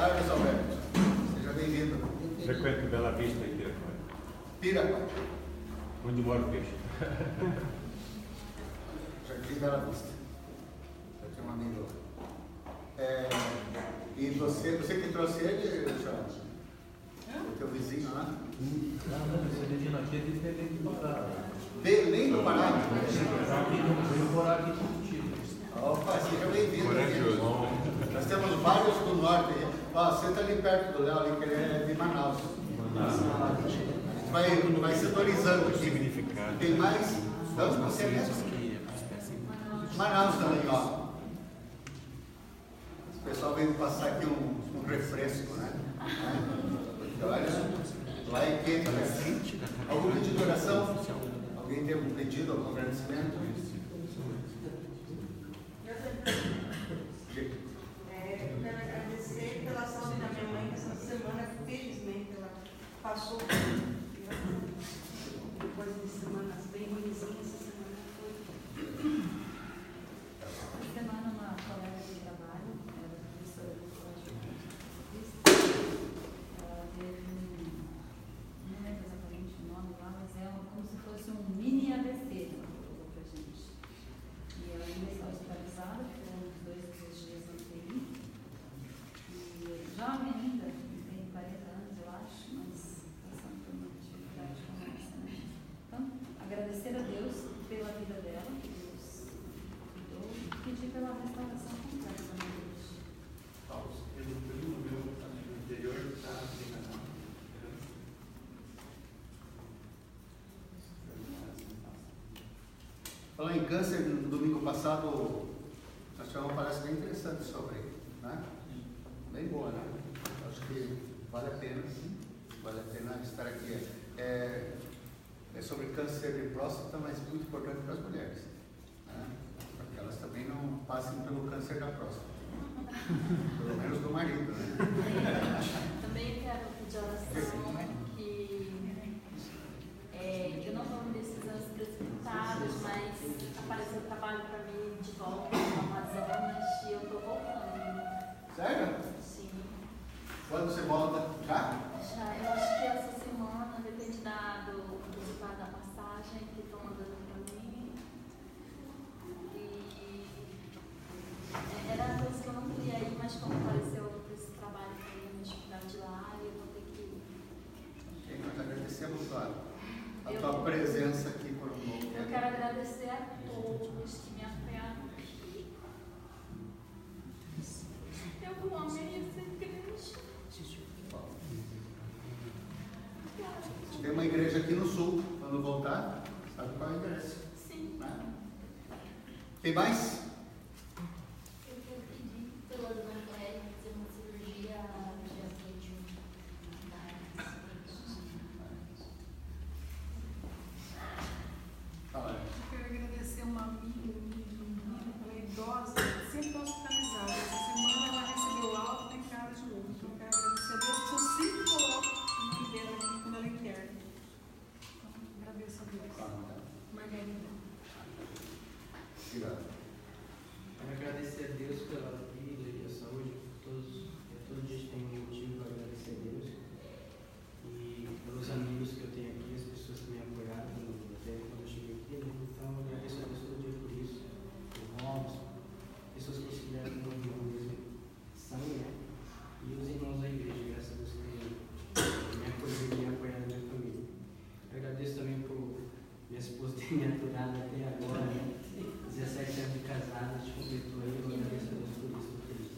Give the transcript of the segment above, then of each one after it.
Carlos Alberto, seja bem-vindo. Frequento Bela Vista e Piraquara. Piraquara. Onde mora o peixe. Jardim Bela Vista. Eu tenho um amigo lá. E você que trouxe ele, João? O teu vizinho lá? Não, esse menino aqui é de Belém do Pará. Belém do Pará? Veio morar aqui contigo. Opa, seja bem-vindo. Corajoso. Nós temos vários do norte. Ó, você está ali perto do Léo, ali, que ele é de Manaus. A gente vai setorizando aqui. Tem mais? Vamos com você mesmo. Manaus também, ó. O pessoal veio passar aqui um refresco, né? Olha, lá é quente, né? Algum pedido de oração? Alguém tem algum pedido, algum agradecimento? Eu quero agradecer pela saúde da minha mãe, que essa semana, felizmente, ela passou depois de semanas bem ruimzinhas, essa semana foi. Essa semana uma colega de trabalho, era professora do colégio metodista, ela teve não lembro exatamente o nome lá, mas é como se fosse um mini AVC, ela falou pra gente. E ela ainda está hospitalizada, ficou uns 2 ou 3 dias na UTI. E jovem ainda, tem 40 anos, eu acho, mas passando por uma dificuldade como essa, né? Então, agradecer a Deus pela vida dela, que Deus cuidou, e pedir pela restauração completa da minha vida. Paulo, ele no meu interior está desenganado. Falando em câncer, no domingo passado, nós tivemos uma palestra bem interessante sobre, né? Bem boa, né? Acho que vale a pena, sim. Vale a pena estar aqui. É sobre câncer de próstata, mas muito importante para as mulheres, né? Para que elas também não passem pelo câncer da próstata. Pelo menos do marido, né? Também quero pedir oração que eu não estou nesses anos precipitados, mas apareceu trabalho para mim de volta no Amazonas e eu estou voltando. Sério? Sim. Quando você volta? Já? Já, eu acho que essa semana, depende do resultado da passagem que estão mandando para mim. E era coisa que eu não queria ir, mas como apareceu esse trabalho para mim na hospital lá, eu vou ter que ir. Ok, nós agradecemos a tua presença aqui por um novo. Eu quero agradecer a todos que me apoiaram aqui. Eu amei essa igreja. Tem uma igreja aqui no sul, quando voltar, sabe qual é a igreja? Sim. Né? Tem mais? Eu quero pedir pela dona Cléia fazer uma cirurgia dia 21. Fala. Eu quero agradecer uma amiga minha, ela é idosa, sempre hospitalizada. Essa semana ela recebeu alta em casa de novo. Então eu quero agradecer a Deus, porque eu sempre coloco o nome dela aqui quando ela interna. Então, agradeço a Deus. Margarida. Obrigado. Quero agradecer a Deus pela vida e a saúde. Todo dia tem um motivo para agradecer a Deus. E pelos amigos que eu tenho aqui, as pessoas que me apoiaram até quando eu cheguei aqui. Então, eu agradeço a Deus todo dia por isso. Por Robson, pessoas que consideram que não irmão mesmo são, né? E os irmãos da igreja, graças a Deus, que me acolheram e me apoiaram na minha família. Eu agradeço também por minha esposa ter me aturado até agora, né? 17 anos de casado, a gente completou aí, eu agradeço a Deus por isso, estou feliz.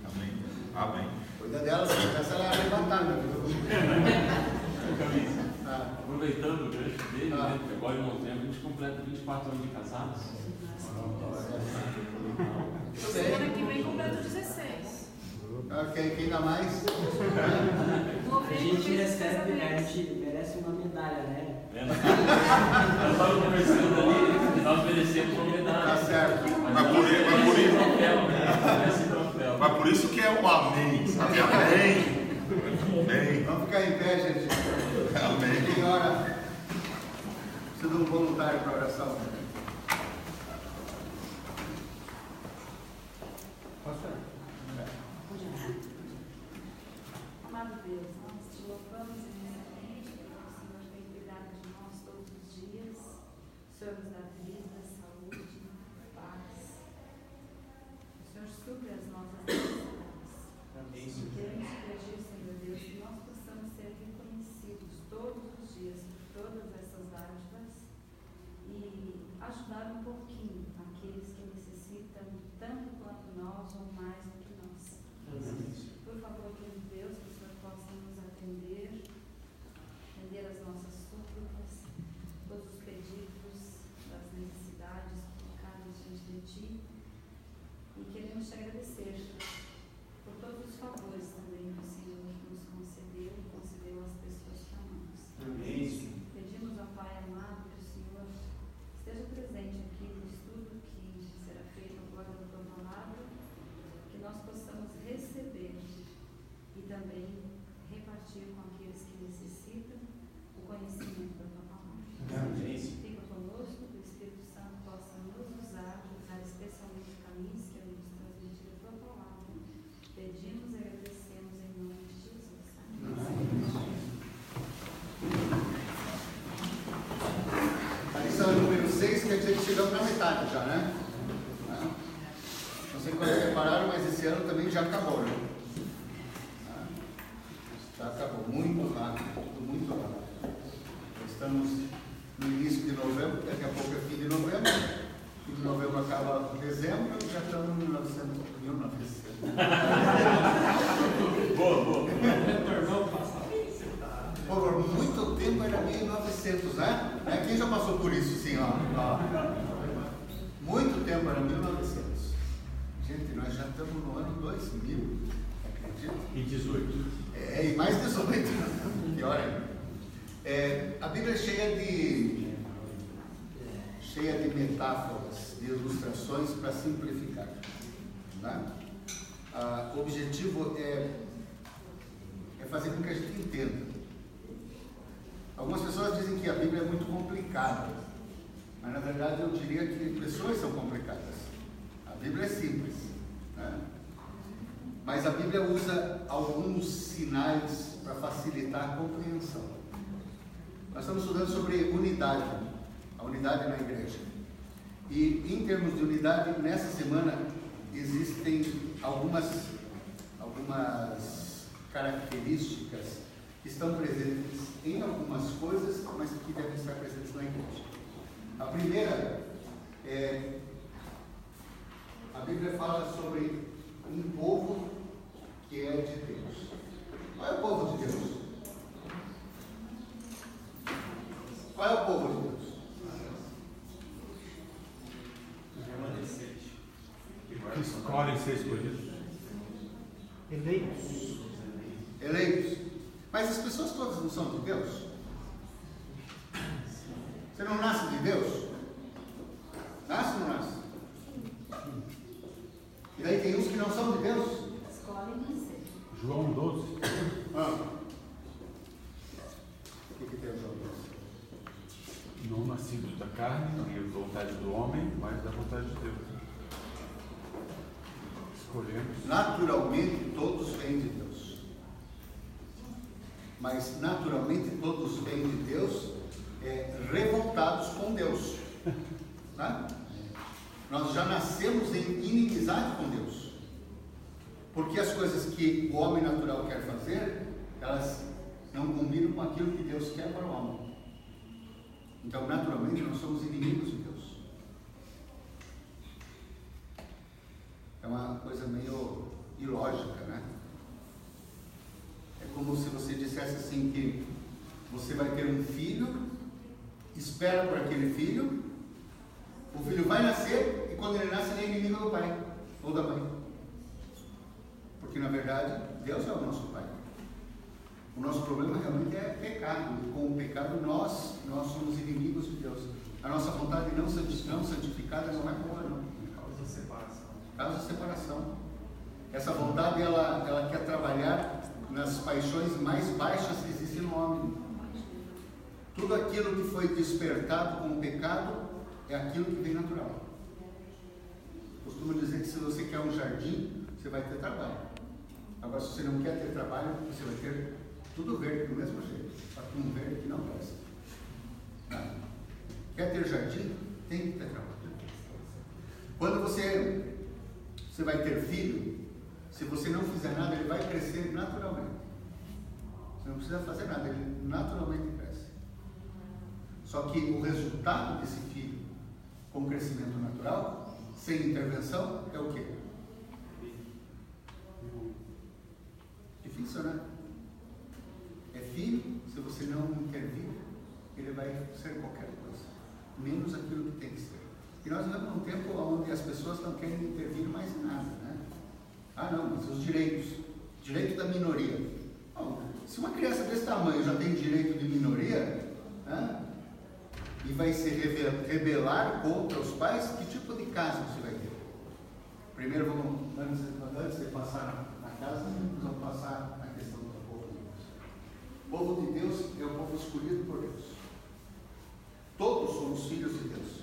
Amém. Amém. Cuida dela, se essa ela arrebatar, né? Aproveitando o gancho dele, né? Agora em novembro a gente completa 24 anos de casados. Semana que vem completa 16. Ok, quem dá mais? A gente recebe, né? A gente merece uma medalha, né? Nós estávamos conversando ali, nós merecemos uma medalha. Tá certo. Mas por isso que é um amém, sabe? Amém. Amém. Vamos ficar em pé, gente. Amém. Tem hora. Preciso de um voluntário para oração. Deus. Nós te louvamos imensamente, porque o Senhor tem cuidado de nós todos os dias. O Senhor nos dá vida, saúde, paz. O Senhor supre as nossas necessidades. E queremos pedir, Senhor Deus, que nós possamos ser reconhecidos todos os dias por todas essas dádivas e ajudar um pouquinho aqueles que necessitam tanto quanto nós ou mais do que nós. Por favor, querido Deus, que o Senhor possa nos atender as nossas súplicas, todos os pedidos das necessidades colocadas diante de Ti, e queremos Te agradecer por todos os favores também que o Senhor nos concedeu às pessoas que amamos. Amém. Pedimos ao Pai amado que o Senhor esteja presente aqui no estudo que será feito agora da Tua Palavra, que nós possamos receber e também repartir com aqueles que necessitam o conhecimento da Tua Palavra. Amém. Fica conosco, que o Espírito Santo possa nos usar especialmente caminhos que nos transmitir a Tua Palavra. Pedimos e agradecemos em nome de Jesus. A lição número 6 quer dizer que chegamos na metade já, né? Não sei quando repararam, mas esse ano também já acabou, né? Já acabou, muito rápido, muito rápido. Estamos no início de novembro, daqui a pouco é fim de novembro. Fim de novembro acaba em dezembro, já estamos em 1900. Boa. Por muito tempo era 1900, né? Quem já passou por isso, sim, ó. Muito tempo era 1900. Gente, nós já estamos no ano 2000, acredita? E 18. E mais 18, pior ainda. A Bíblia é cheia de metáforas, de ilustrações para simplificar. Né? O objetivo é fazer com que a gente entenda. Algumas pessoas dizem que a Bíblia é muito complicada, mas na verdade eu diria que pessoas são complicadas. A Bíblia é simples, né? Mas a Bíblia usa alguns sinais para facilitar a compreensão. Nós estamos estudando sobre unidade, a unidade na igreja. E em termos de unidade, nessa semana existem algumas características que estão presentes em algumas coisas, mas que devem estar presentes na igreja. A primeira é, a Bíblia fala sobre um povo que é de Deus. Qual é o povo de Deus? Qual é o povo de Deus? Que escolhem ser escolhidos. Eleitos. Mas as pessoas todas não são de Deus? Você não nasce de Deus? Nasce ou não nasce? E daí tem uns que não são de Deus? Escolhem nascer. João 12. O que tem o João 12? Não nascidos da carne, nem da vontade do homem, mas da vontade de Deus. Escolhemos. Naturalmente todos vêm de Deus. Mas naturalmente todos vêm de Deus revoltados com Deus. Né? Nós já nascemos em inimizade com Deus. Porque as coisas que o homem natural quer fazer, elas não combinam com aquilo que Deus quer para o homem. Então, naturalmente, nós somos inimigos de Deus. É uma coisa meio ilógica, né? É como se você dissesse assim que você vai ter um filho, espera por aquele filho, o filho vai nascer e quando ele nasce ele é inimigo do pai ou da mãe. Porque na verdade Deus é o nosso pai. O nosso problema realmente é pecado. E com o pecado nós somos inimigos de Deus. A nossa vontade não santificada não é boa, não. Causa separação. Essa vontade ela quer trabalhar nas paixões mais baixas que existem no homem. Tudo aquilo que foi despertado com o pecado é aquilo que vem natural. Costumo dizer que se você quer um jardim, você vai ter trabalho. Agora, Agora, se você não quer ter trabalho, você vai ter tudo verde do mesmo jeito. Só que um verde que não presta. Tá? Quer ter jardim? Tem que ter trabalho. Quando você vai ter filho, se você não fizer nada, ele vai crescer naturalmente. Você não precisa fazer nada, ele naturalmente cresce. Só que o resultado desse filho com crescimento natural, sem intervenção, é o quê? Difícil, né? É filho, se você não intervir, ele vai ser qualquer coisa, menos aquilo que tem que ser. E nós vivemos num tempo onde as pessoas não querem intervir mais em nada, né? Ah, não, mas os direitos, direito da minoria. Bom, se uma criança desse tamanho já tem direito de minoria, né? E vai se rebelar contra os pais, que tipo de casa você vai ter? Primeiro, antes de passar na casa, vamos passar na questão do povo de Deus. O povo de Deus é o povo escolhido por Deus. Todos somos filhos de Deus,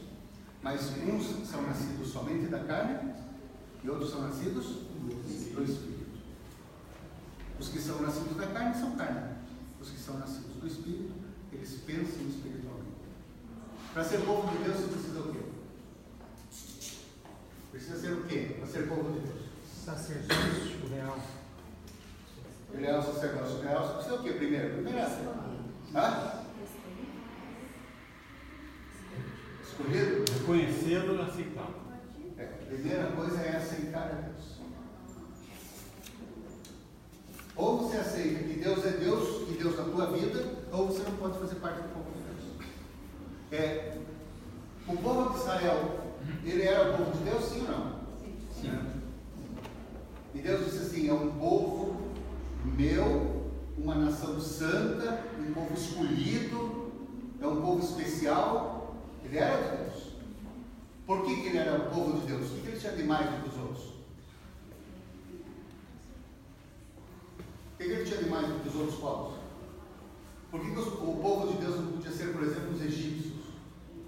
mas uns são nascidos somente da carne e outros são nascidos do Espírito. Os que são nascidos da carne são carne. Os que são nascidos do Espírito, eles pensam espiritualmente. Para ser povo de Deus, você precisa o quê? Precisa ser o quê? Para ser povo de Deus? Sacerdócio real. Ele é o sacerdócio real. Você precisa o quê primeiro? Primeiro é escolhido? Reconhecê-lo e aceitá-lo. A primeira coisa é aceitar a Deus. Ou você aceita que Deus é Deus e Deus na tua vida, ou você não pode fazer parte do povo de Deus. O povo de Israel, ele era o povo de Deus, sim ou não? Sim. E Deus disse assim: é um povo meu, uma nação santa, um povo escolhido, é um povo especial. Ele era de Deus. Por que ele era o povo de Deus? O que ele tinha de mais do que os outros? O que ele tinha de mais do que os outros povos? Por que o povo de Deus não podia ser, por exemplo, os egípcios,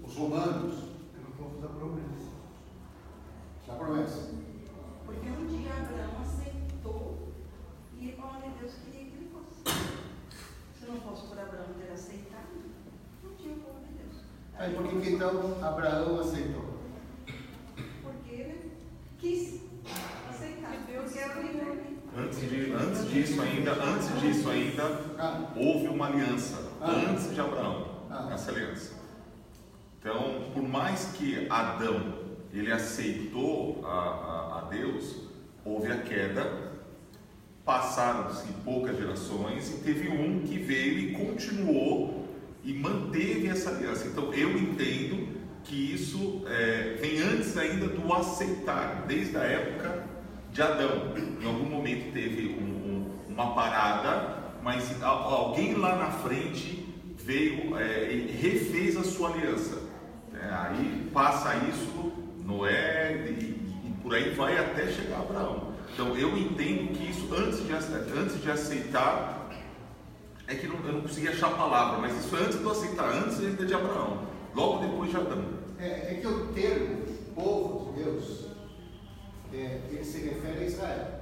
os romanos? Era o povo da promessa. Da promessa. Porque um dia Abraão aceitou ir para onde Deus queria que ele fosse. Se não fosse por Abraão ter aceitado, não tinha o povo de Deus. Aí por que então Abraão aceitou? Porque ele quis aceitar. Porque era o livre. Antes disso ainda, houve uma aliança, antes de Abraão, essa aliança. Então, por mais que Adão, ele aceitou a Deus, houve a queda, passaram-se poucas gerações e teve um que veio e continuou e manteve essa aliança. Então, eu entendo que isso vem antes ainda do aceitar, desde a época de Adão. Em algum momento teve uma parada, mas alguém lá na frente veio e refez a sua aliança. Aí passa isso, Noé, e por aí vai até chegar a Abraão. Então eu entendo que isso, antes de aceitar, é que eu não consegui achar a palavra, mas isso antes de eu aceitar, antes ainda de Abraão, logo depois de Adão. É que o termo povo de Deus, ele se refere a Israel.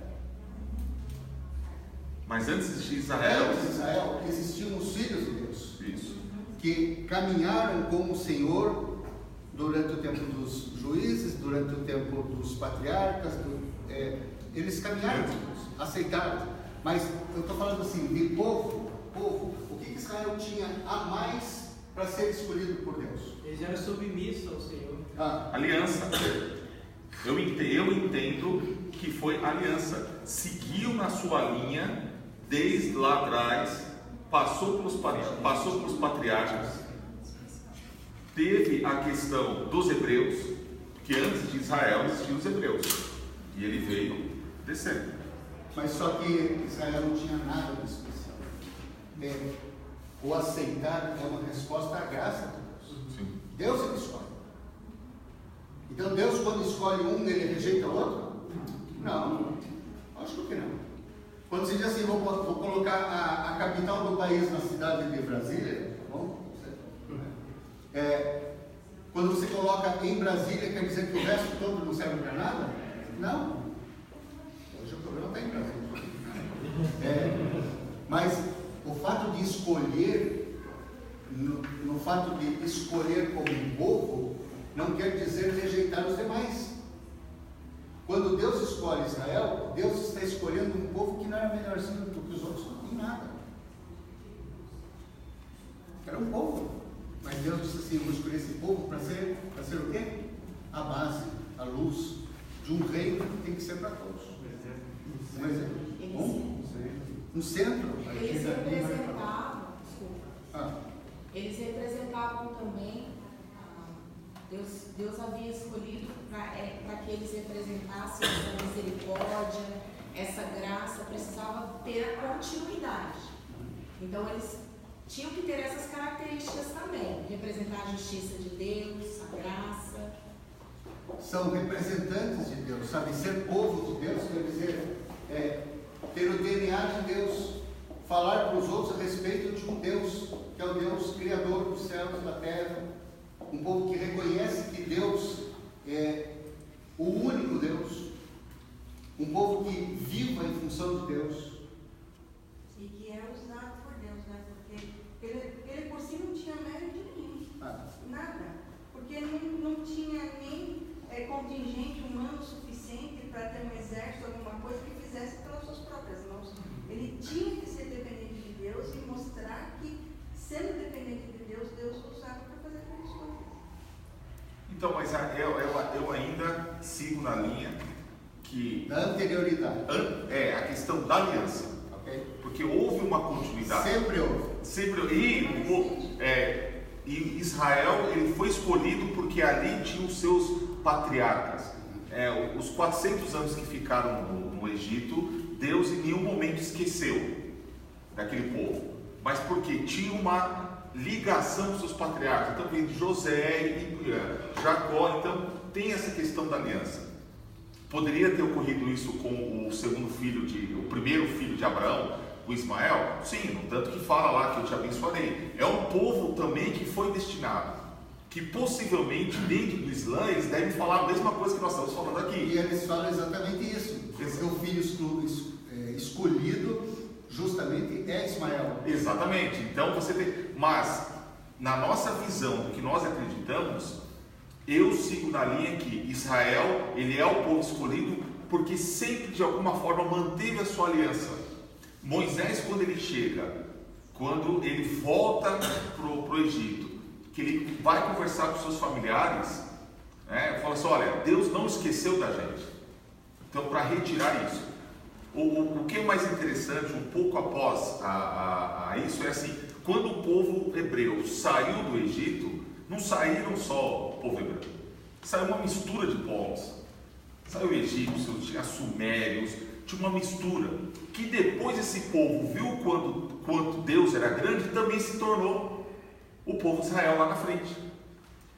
Mas antes de Israel, existiam os filhos de Deus. Isso. Que caminharam com o Senhor durante o tempo dos juízes, durante o tempo dos patriarcas. Eles caminharam com Deus, aceitaram. Mas eu estou falando assim, de povo. O que Israel tinha a mais para ser escolhido por Deus? Eles eram submissos ao Senhor. Aliança. Eu entendo que foi aliança. Seguiu na sua linha desde lá atrás, passou pelos patriarcas, teve a questão dos hebreus, que antes de Israel existiam os hebreus, e ele veio descendo. Mas só que Israel não tinha nada de especial. O aceitar é uma resposta à graça de Deus. Sim. Deus é que escolhe. Então Deus, quando escolhe um, ele rejeita o outro? Não, acho que não. Quando você diz assim, vou colocar a capital do país na cidade de Brasília, tá bom? Quando você coloca em Brasília, quer dizer que o resto todo não serve para nada? Não. Hoje o problema está em Brasília. escolher, no fato de escolher como um povo, não quer dizer rejeitar os demais. Quando Deus escolhe Israel, Deus está escolhendo um povo que não era melhorzinho do que os outros, em nada. Era um povo. Mas Deus disse assim: eu vou escolher esse povo para ser o quê? A base, a luz de um reino que tem que ser para todos. Um exemplo. Um centro. Eles representavam, desculpa. Eles representavam também, Deus havia escolhido para que eles representassem essa misericórdia, essa graça, precisava ter a continuidade. Então eles tinham que ter essas características também, representar a justiça de Deus, a graça. São representantes de Deus, sabe? Ser povo de Deus quer dizer ter o DNA de Deus, falar para os outros a respeito de um Deus, que é o Deus Criador dos céus e da terra, um povo que reconhece que Deus é o único Deus, um povo que viva em função de Deus. E que é usado por Deus, né? Porque ele por si não tinha mérito nenhum, nada, porque não tinha nem contingente humano suficiente para ter um exército, alguma coisa que fizesse pelas suas próprias mãos. Ele tinha que ser dependente de Deus e mostrar que, sendo dependente de Deus, Deus o usava para fazer aquelas coisas. Então, mas eu ainda sigo na linha que... Da anterioridade. A questão da aliança. Okay. Porque houve uma continuidade. Sempre houve. E Israel, ele foi escolhido porque ali tinha os seus patriarcas. Os 400 anos que ficaram no Egito, Deus em nenhum momento esqueceu daquele povo. Mas porque tinha uma ligação com seus patriarcas. Então vem José e Jacó. Então tem essa questão da aliança. Poderia ter ocorrido isso com o primeiro filho de Abraão, o Ismael? Sim, no tanto que fala lá que eu te abençoarei. É um povo também que foi destinado, que possivelmente dentro do Islã eles devem falar a mesma coisa que nós estamos falando aqui. E eles falam exatamente isso. O filho escolhido justamente é Ismael. Exatamente. Então você tem... Mas na nossa visão do que nós acreditamos, eu sigo na linha que Israel, ele é o povo escolhido porque sempre de alguma forma manteve a sua aliança. Moisés, quando ele volta para o Egito, que ele vai conversar com seus familiares, fala assim: olha, Deus não esqueceu da gente. Então, para retirar isso, o que é mais interessante, um pouco após a isso, é assim: quando o povo hebreu saiu do Egito, não saíram só o povo hebreu, saiu uma mistura de povos. Saiu egípcios, tinha sumérios, tinha uma mistura, que depois esse povo viu quanto Deus era grande, também se tornou o povo de Israel lá na frente,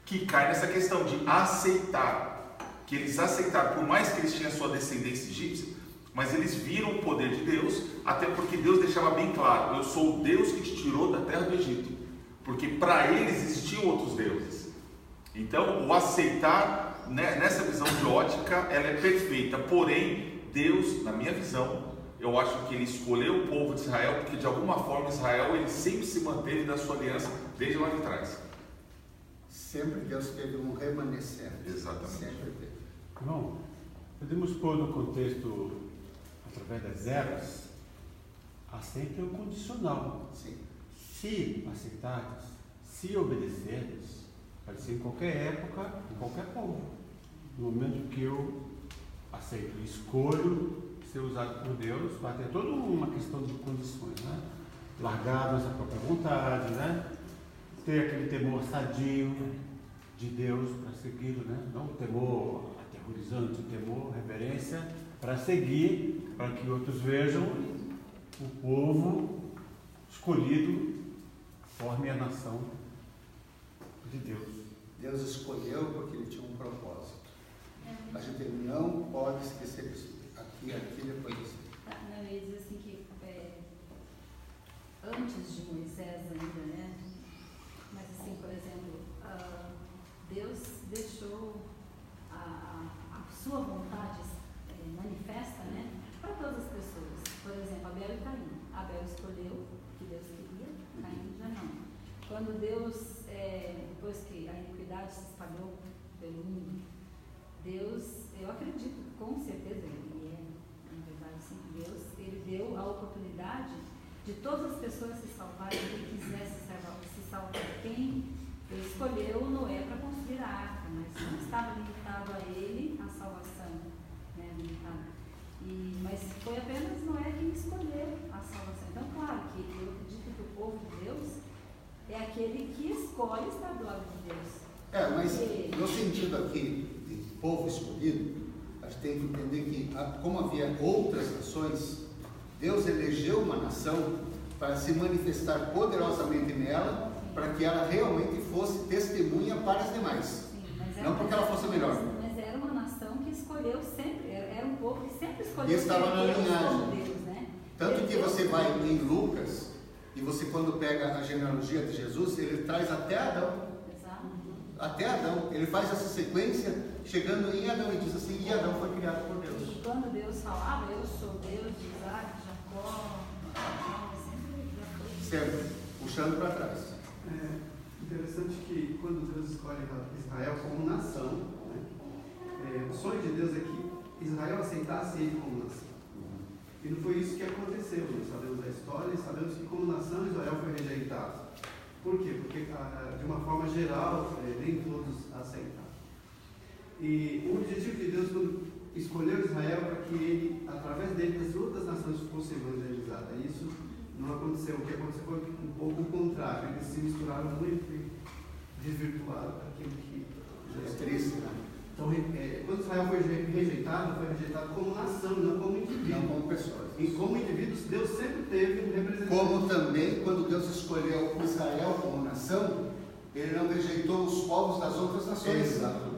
que cai nessa questão de aceitar, que eles aceitaram, por mais que eles tinham a sua descendência egípcia, mas eles viram o poder de Deus, até porque Deus deixava bem claro: eu sou o Deus que te tirou da terra do Egito, porque para eles existiam outros deuses. Então o aceitar, nessa visão de ótica, ela é perfeita, porém Deus, na minha visão, eu acho que ele escolheu o povo de Israel porque de alguma forma Israel, ele sempre se manteve da sua aliança desde lá de trás. Sempre Deus teve um remanescente. Exatamente. Sempre teve. Bom, podemos pôr no contexto, através das eras, aceita o condicional. Sim. Se aceitares, se obedeceres, pode ser em qualquer época, em qualquer povo. No momento que eu aceito, escolho ser usado por Deus, vai ter toda uma questão de condições, né? Largar nossa própria vontade, né? Ter aquele temor sadio de Deus para segui-lo, né? Não o temor aterrorizante, o temor, reverência, para seguir, para que outros vejam o povo escolhido forme a nação de Deus. Deus escolheu porque ele tinha um propósito. A gente não pode esquecer disso. Aqui, depois disso. Não, eu ia dizer assim que antes de Moisés ainda, né? Mas assim, por exemplo, Deus deixou a sua vontade manifesta, né? Para todas as pessoas. Por exemplo, Abel e Caim. Abel escolheu o que Deus queria, quando Deus, depois que a iniquidade se espalhou pelo mundo, Deus, eu acredito, com certeza, ele na verdade, sim, Deus, ele deu a oportunidade de todas as pessoas se salvarem, quem quisesse se salvar. Quem escolheu Noé para construir a arca, mas não estava limitado a ele a salvação, né, limitado. Mas foi apenas Noé quem escolheu a salvação. Então, claro que eu acredito que o povo de Deus é aquele que escolhe estar do lado de Deus. Mas no sentido aqui de povo escolhido, a gente tem que entender que, como havia outras nações, Deus elegeu uma nação para se manifestar poderosamente nela, para que ela realmente fosse testemunha para as demais. Sim, não porque ela fosse melhor. Mas era uma nação que escolheu sempre, era um povo que sempre escolheu. E estava na linhagem. Deus, né? Tanto que você vai em Lucas, e você quando pega a genealogia de Jesus, ele traz até Adão. Exato. Até Adão. Ele faz essa sequência, chegando em Adão, e diz assim, e Adão foi criado por Deus. E quando Deus falava, eu sou Deus de Isaac, Jacó, sempre puxando para trás. É interessante que quando Deus escolhe Israel como nação, né, o sonho de Deus é que Israel aceitasse ele como nação. E não foi isso que aconteceu. Nós sabemos a história e sabemos que como nação Israel foi rejeitado. Por quê? Porque de uma forma geral nem todos aceitaram. E o objetivo de Deus quando escolheu Israel para que ele, através dele, as outras nações fossem evangelizadas. Isso não aconteceu. O que aconteceu foi um pouco o contrário. Eles se misturaram muito e desvirtuaram aquilo que é triste, né? Então, quando Israel foi rejeitado como nação, não como indivíduo. Não como pessoas. E como indivíduos, Deus sempre teve um representante. Como também, quando Deus escolheu Israel como nação, ele não rejeitou os povos das outras nações. Exato.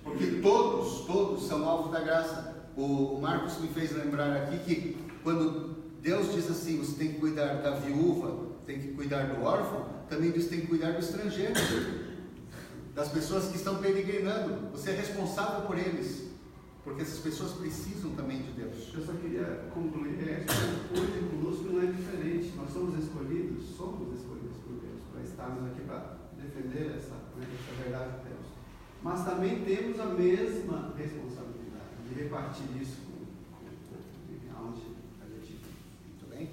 Porque todos são alvo da graça. O Marcos me fez lembrar aqui que quando Deus diz assim, você tem que cuidar da viúva, tem que cuidar do órfão, também diz que tem que cuidar do estrangeiro, das pessoas que estão peregrinando. Você é responsável por eles, porque essas pessoas precisam também de Deus. Eu só queria concluir, hoje conosco não é diferente. Nós somos escolhidos por Deus, para estarmos aqui para defender essa verdade de Deus. Mas também temos a mesma responsabilidade de repartir isso aonde a gente vive. Muito bem?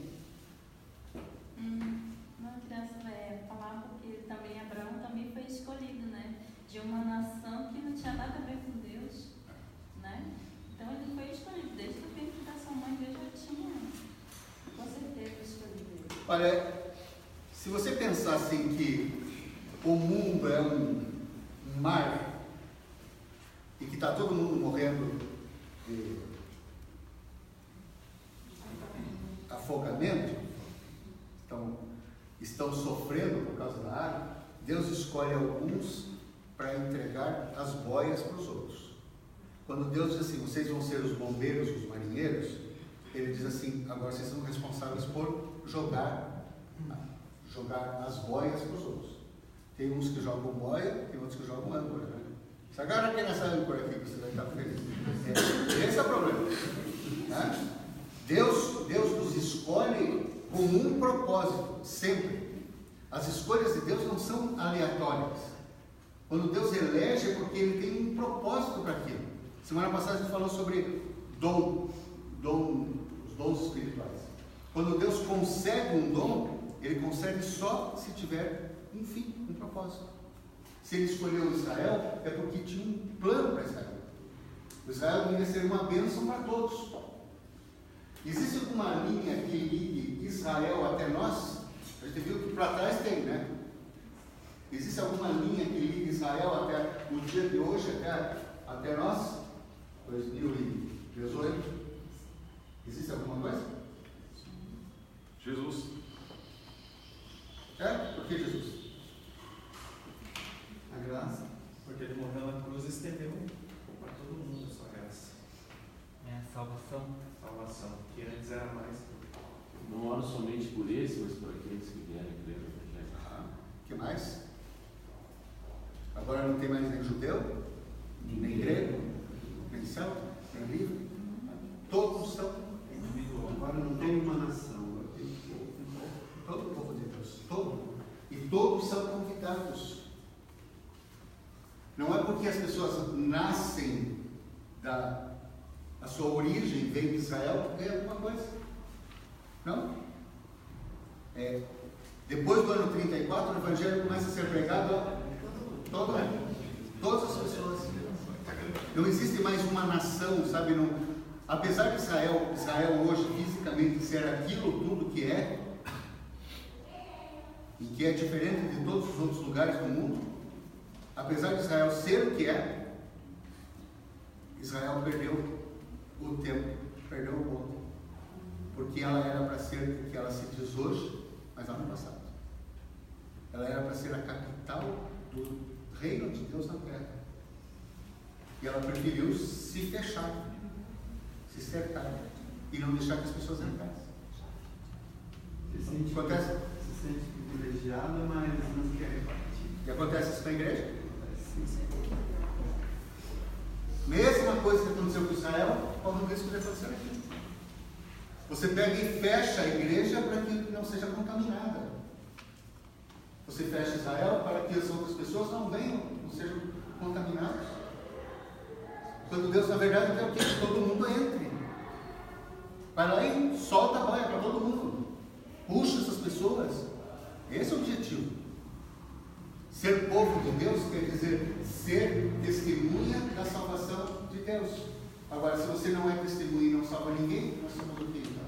Não, a criança vai falar porque também Abraão também foi escolhido, né? De uma nação que não tinha nada a ver com Deus, né? Então ele foi escolhido desde o ventre da sua mãe. Deus já tinha, com certeza, escolhido ele. Olha, se você pensar assim que o mundo é um mar e que está todo mundo morrendo de afogamento, estão sofrendo por causa da água, Deus escolhe alguns para entregar as boias para os outros. Quando Deus diz assim, vocês vão ser os bombeiros, os marinheiros, ele diz assim, agora vocês são responsáveis por jogar as boias para os outros. Tem uns que jogam boia, tem outros que jogam âncora, né? Se agarra aqui nessa âncora aqui que você vai estar feliz. Esse é o problema, né? Deus nos escolhe com um propósito, sempre. As escolhas de Deus não são aleatórias. Quando Deus elege é porque Ele tem um propósito para aquilo. Semana passada a gente falou sobre os dons espirituais. Quando Deus concede um dom, Ele concede só se tiver, enfim, um propósito. Se Ele escolheu Israel, é porque tinha um plano para Israel. O Israel devia ser uma bênção para todos. Existe alguma linha que ligue Israel até nós? A gente viu que para trás tem, né? Existe alguma linha que ligue Israel até o dia de hoje, até nós? 2018? Existe alguma coisa? Jesus. Por que Jesus? A graça, porque ele morreu na cruz e estendeu para todo mundo a sua graça. É a salvação. Salvação, que antes era mais. Não oro somente por esse, mas por aqueles que vierem crer no Evangelho. O que mais? Agora não tem mais nem judeu, nem grego, nem celta, nem livre. Todos são individuais. Agora não tem uma nação, agora tem um povo. Todo o povo de Deus, todo. E todos são convidados. Não é porque as pessoas nascem a sua origem vem de Israel porque é alguma coisa. Não. Depois do ano 34, o Evangelho começa a ser pregado a todas as pessoas. Não existe mais uma nação, sabe? Apesar de Israel hoje fisicamente ser aquilo tudo que é, e que é diferente de todos os outros lugares do mundo, apesar de Israel ser o que é, Israel perdeu o tempo, perdeu o ponto, porque ela era para ser o que ela se diz hoje, mas lá no passado. Ela era para ser a capital do reino de Deus na terra. E ela preferiu se fechar, se cercar e não deixar que as pessoas entrassem. Acontece? Se sente privilegiada, mas não quer partir. E acontece isso na igreja? Mesma coisa que aconteceu com Israel, corre o risco de acontecer aqui. Você pega e fecha a igreja para que não seja contaminada. Você fecha Israel para que as outras pessoas não venham, não sejam contaminadas. Quando Deus, na verdade, quer o quê? Que todo mundo entre. Vai lá e solta a boia para todo mundo. Puxa essas pessoas. Esse é o objetivo. Ser povo de Deus quer dizer ser testemunha da salvação de Deus. Agora, se você não é testemunha e não salva ninguém, nós estamos o quê, então?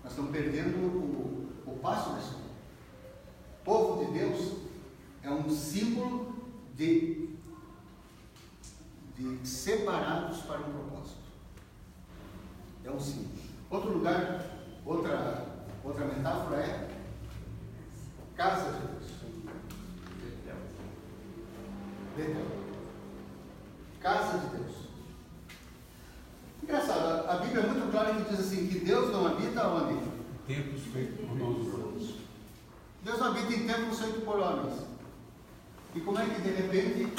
Nós estamos perdendo o passo da história. O povo de Deus é um símbolo de separados para um propósito. É um símbolo. Outro lugar, outra metáfora é casa de Deus. Betel. Casa de Deus. Engraçado, a Bíblia é muito clara que diz assim, que Deus não habita onde? Templos feitos por mãos de homens. Deus não habita em templos feitos por homens. E como é que de repente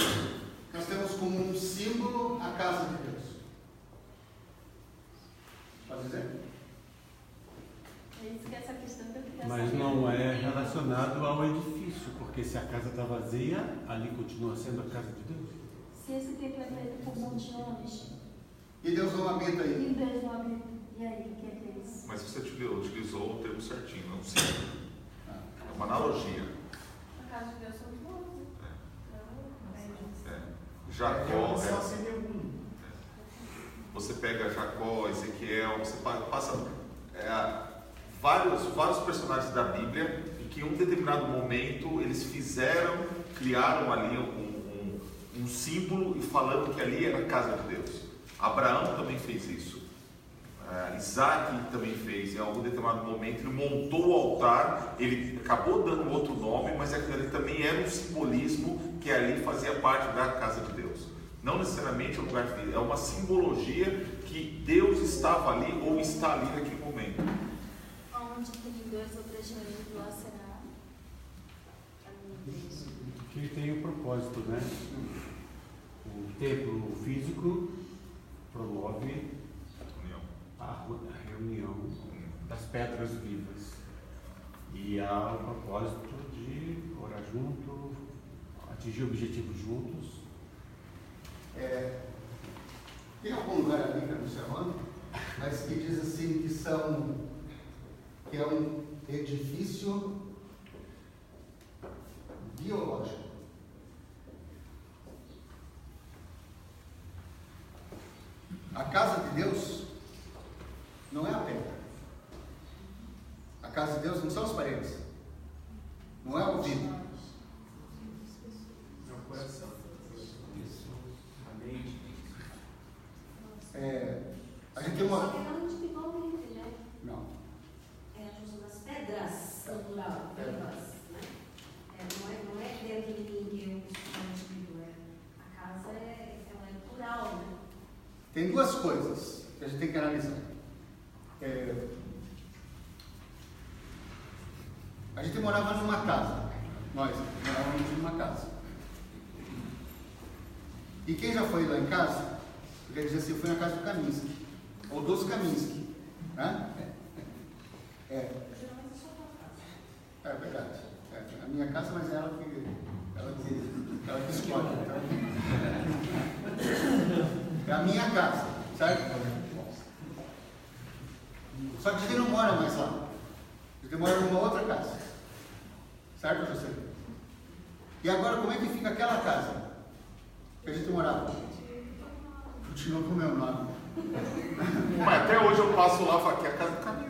nós temos como um símbolo a casa de Deus? Pode dizer? É isso que essa questão que eu queria Mas saber. não é relacionado ao edifício, porque se a casa está vazia, ali continua sendo a casa de Deus. Se esse templo é feito por mãos de homens, e Deus não habita aí. e Deus não habita, e aí, o que é isso? Mas você utilizou o termo certinho, não sei. É uma analogia. A casa de Deus são os mortos. Jacó. Você pega Jacó, Ezequiel, você passa vários personagens da Bíblia em que em um determinado momento eles criaram ali um símbolo e falando que ali era a casa de Deus. Abraão também fez isso. Isaac também fez. Em algum determinado momento ele montou o altar, ele acabou dando outro nome, mas aquele também era um simbolismo que ali fazia parte da casa de Deus. Não necessariamente é um lugar de vida, é uma simbologia que Deus estava ali ou está ali naquele momento. Onde tem 2 ou 3 reunidos, lá será a minha igreja. Que tem o propósito, né? O templo físico promove a reunião das pedras vivas. E há o propósito de orar junto, atingir objetivos juntos. Tem algum lugar ali, que eu não sei onde, mas que diz assim que é um edifício biológico. A casa de Deus não é a pedra. A casa de Deus não são as paredes. Não é o vidro. É o coração. A mente. A gente tem uma. Só que não individualmente, né? Não. É a junção das pedras, singular, vivas, né? Não é dentro de mim que eu sou indivíduo. A casa ela é plural, né? Tem duas coisas que a gente tem que analisar. A gente morava numa casa. Nós morávamos numa casa. E quem já foi lá em casa, quer dizer assim, foi na casa do Kaminsky, ou dos Kaminsky. Né? É verdade. casa, mas é ela que escolhe. Então. É a minha casa, certo? Só que a gente não mora mais lá. A gente mora numa outra casa. Certo, José? E agora, como é que fica aquela casa que a gente morava? Continua com o meu nome. Mas até hoje eu passo lá e falo que é a casa do Camilo.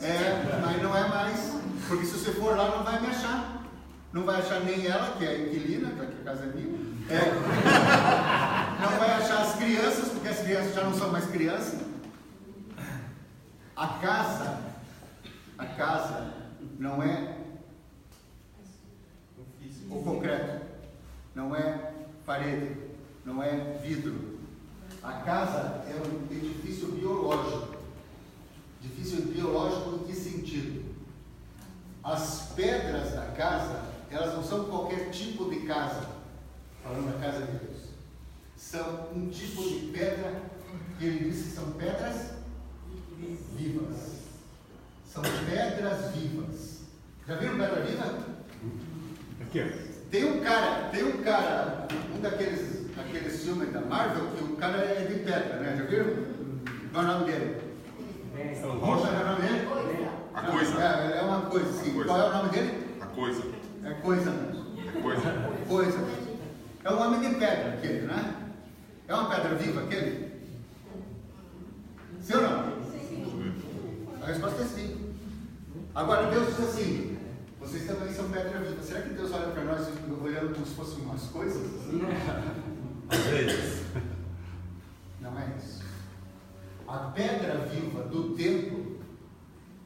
Mas não é mais. Porque se você for lá, não vai me achar. Não vai achar nem ela, que é a inquilina, já que a casa é minha. Não vai achar as crianças, porque as crianças já não são mais crianças. A casa não é o concreto, não é parede, não é vidro. A casa é um edifício biológico. Edifício biológico em que sentido? As pedras da casa, elas não são qualquer tipo de casa, falando da casa de Deus. São um tipo de pedra, que ele disse que são pedras vivas. São pedras vivas. Já viram pedra viva? Aqui, ó. Tem um cara, um daqueles filmes da Marvel, que o cara é de pedra, né? Já viram? Qual é o nome dele? Rocha, é o nome dele? A Coisa. É uma coisa, sim. Qual é o nome dele? A Coisa. É Coisa mesmo. É Coisa. Coisa. É um homem de pedra, aquele, né? É uma pedra viva, aquele? Sim ou não? Sim. A resposta é sim. Agora, Deus diz assim: vocês também são pedra viva. Será que Deus olha para nós olhando como se fossem umas coisas? Assim? Às vezes. Não é isso. A pedra viva do templo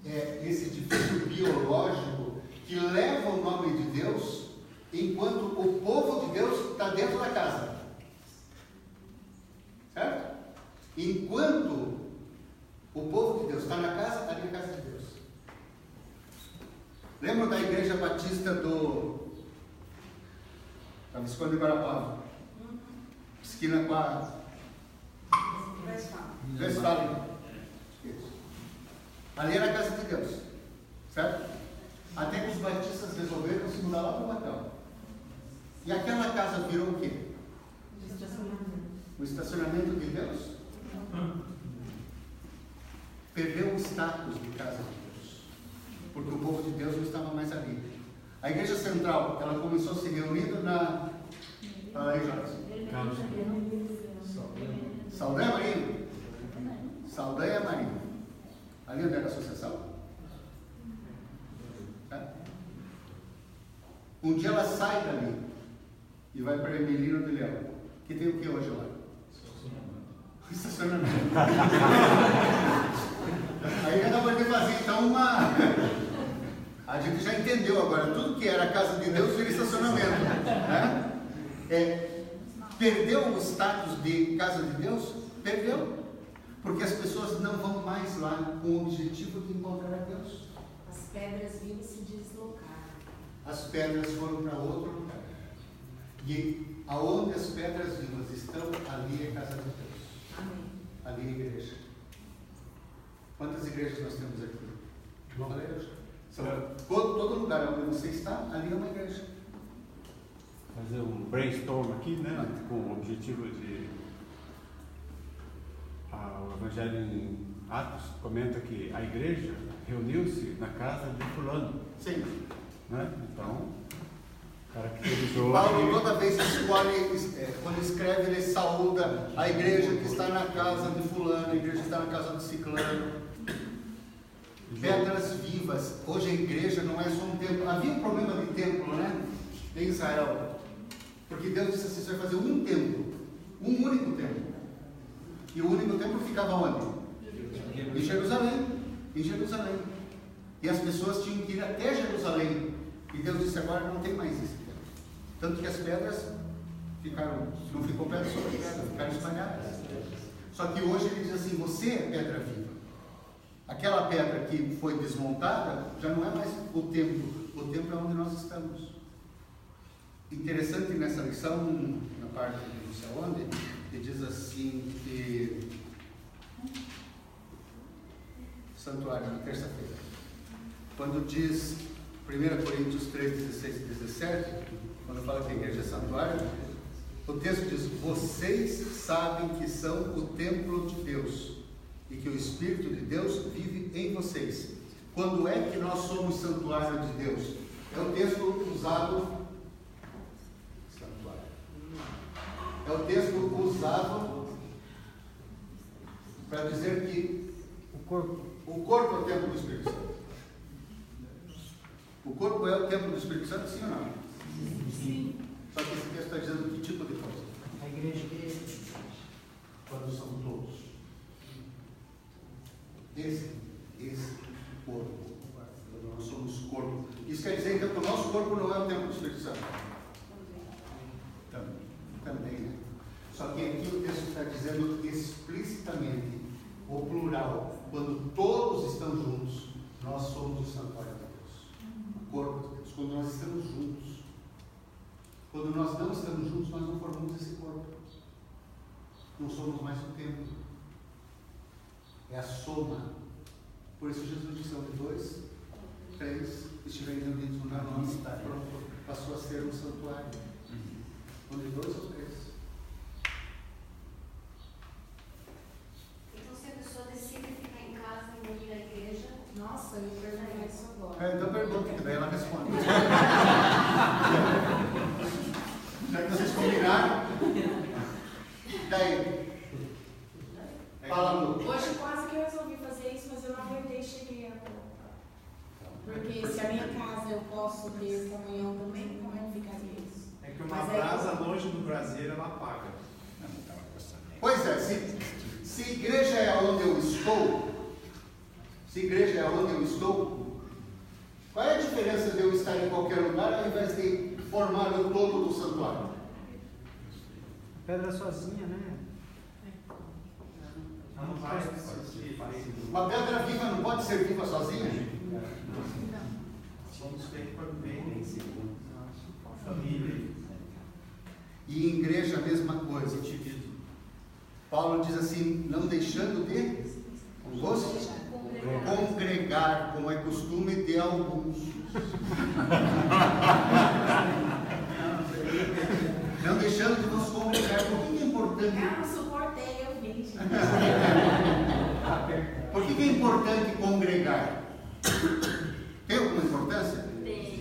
é esse edifício biológico que leva o nome de Deus, enquanto o povo de Deus está dentro da casa. Certo? Enquanto o povo de Deus está na casa, ali é a casa de Deus. Lembra da igreja batista do Visconde de Guarapava? Esquina com a Westfalen. Ali era a casa de Deus. Certo? Até que os batistas resolveram se mudar lá para o Batão. E aquela casa virou o quê? O estacionamento de Deus? Perdeu o status de casa de Deus. Porque o povo de Deus não estava mais ali. A igreja central, ela começou a se reunir na... Fala aí, Jonas. Saldanha Marinho. Saldanha Marinho. Ali onde era a associação? Um dia ela sai dali e vai para Emilino de Leão, que tem o que hoje lá? Estacionamento. Aí já dá para ter vazio, então a gente já entendeu agora, tudo que era a casa de Deus vira estacionamento, né? Perdeu o status de casa de Deus? Perdeu, porque as pessoas não vão mais lá com o objetivo de encontrar a Deus. As pedras vivas se deslocaram. As pedras foram para outro lugar. E aonde as pedras vivas estão, ali é a casa de Deus. Amém. Ali é a igreja. Quantas igrejas nós temos aqui? Todo lugar onde você está, ali é uma igreja. Fazer um brainstorm aqui, né? Com o objetivo de... o Evangelho em Atos comenta que a igreja reuniu-se na casa de fulano. Sim. Né? Então, caracterizou... Paulo, toda vez que escolhe, quando escreve, ele saúda a igreja que está na casa de fulano, a igreja que está na casa de ciclano. Pedras vivas. Hoje a igreja não é só um templo. Havia um problema de templo, né? Em Israel. Porque Deus disse assim: você vai fazer um templo. Um único templo. E o único templo ficava onde? Em Jerusalém. Em Jerusalém. E as pessoas tinham que ir até Jerusalém. E Deus disse: agora não tem mais esse templo. Tanto que as pedras ficaram, não ficou pedra sobre pedra, ficaram espalhadas. Só que hoje ele diz assim: você é pedra viva. Aquela pedra que foi desmontada já não é mais o templo. O templo é onde nós estamos. Interessante nessa lição, na parte de não sei onde, que diz assim que santuário, na terça-feira, quando diz 1 Coríntios 3, 16 e 17, quando fala que a igreja é santuário, o texto diz: vocês sabem que são o templo de Deus e que o Espírito de Deus vive em vocês. Quando é que nós somos santuário de Deus? É o texto usado. Santuário. É o texto usado para dizer que o corpo é o templo do Espírito Santo. O corpo é o templo do Espírito Santo, sim ou não? Sim. Só que esse texto está dizendo que tipo de coisa? A igreja quando são todos. Esse corpo. Quando nós somos corpo. Isso quer dizer então que o nosso corpo não é o templo do Espírito Santo? Também, né? Só que aqui o texto está dizendo explicitamente o plural. Quando todos estão juntos, nós somos o santuário de Deus. O corpo de Deus. Quando nós estamos juntos. Quando nós não estamos juntos, nós não formamos esse corpo. Não somos mais o templo. É a soma. Por isso Jesus disse: onde 2, 3 estiverem reunidos no meu nome, pronto, passou a ser um santuário. Onde 2 ou 3. Então, se a pessoa decide ficar em casa e não ir à igreja, Nossa, eu ia perguntar isso agora. Então pergunta, que daí ela responde. Já que vocês combinaram, daí. Falando. Hoje quase que eu resolvi fazer isso, mas eu não aguentei e cheguei agora. Porque se a minha casa eu posso ter comunhão também, como é que ficaria isso? É que uma brasa longe do braseiro, ela apaga. Pois é, se igreja é onde eu estou, qual é a diferença de eu estar em qualquer lugar ao invés de formar o todo do santuário? Pedra sozinha, né? Não vai. Uma pedra viva não pode ser viva sozinha? Somos feitos para vivência, família. E em igreja a mesma coisa. Paulo diz assim: não deixando de congregar, como é costume de alguns. Não deixando de nos congregar. Por que é importante? Eu não suportei, eu vi. Por que é importante congregar? Tem alguma importância? Tem.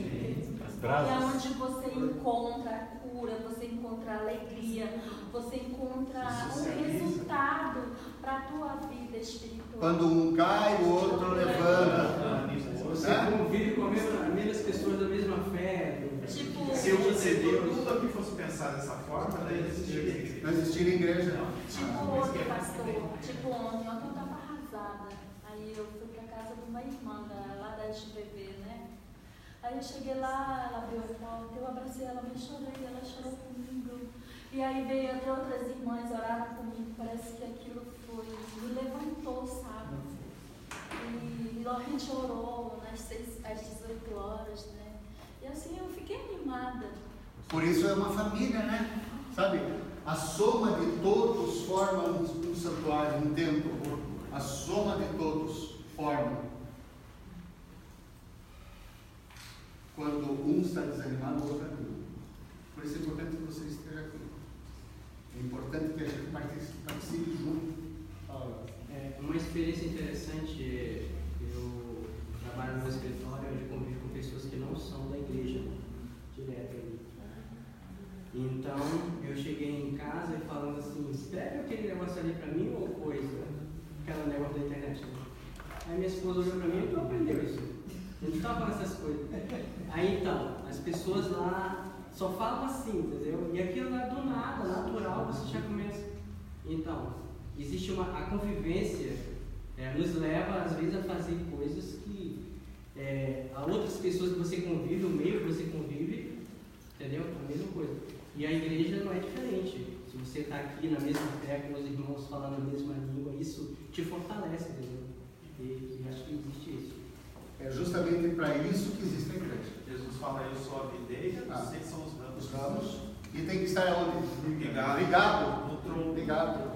É onde você encontra a cura, você encontra a alegria, você encontra um resultado para a tua vida espiritual. Quando um cai, o outro levanta. Você convive com as mesmas pessoas da mesma fé. Tipo, se tudo aqui fosse pensar dessa forma, daí não existiria igreja. Tipo ontem, pastor, tipo ontem, eu estava arrasada. Aí eu fui para casa de uma irmã lá da SPV, né? Aí eu cheguei lá, ela abriu a porta, eu abracei ela, me chorei, ela chorou comigo. E aí veio até outras irmãs, oraram comigo, parece que aquilo me levantou, sabe? E a gente orou às 18 horas, né? E assim eu fiquei animada. Por isso é uma família, né? Sabe? A soma de todos forma um santuário, um templo. A soma de todos forma. Quando um está desanimado, o outro anima. Por isso é importante que você esteja aqui. É importante que a gente participe junto. Uma experiência interessante, eu trabalho no escritório onde convivo com pessoas que não são da igreja, direto ali. Então, eu cheguei em casa e falando assim: escreve aquele negócio ali pra mim ou coisa? Aquele negócio da internet. Aí minha esposa olhou pra mim e não aprendeu isso. A gente estava falando essas coisas. Aí então, as pessoas lá só falam assim, entendeu? E aquilo lá do nada, natural, você já começa. Então, existe a convivência, nos leva às vezes a fazer coisas que a outras pessoas que você convive, o meio que você convive, entendeu? A mesma coisa. E a igreja não é diferente. Se você está aqui na mesma fé com os irmãos falando a mesma língua, isso te fortalece, entendeu? E acho que existe isso. É justamente para isso que existe a igreja. Jesus fala: eu sou a videira, vocês são os ramos. Os ramos. E tem que estar onde? Ligado. No tronco. Ligado.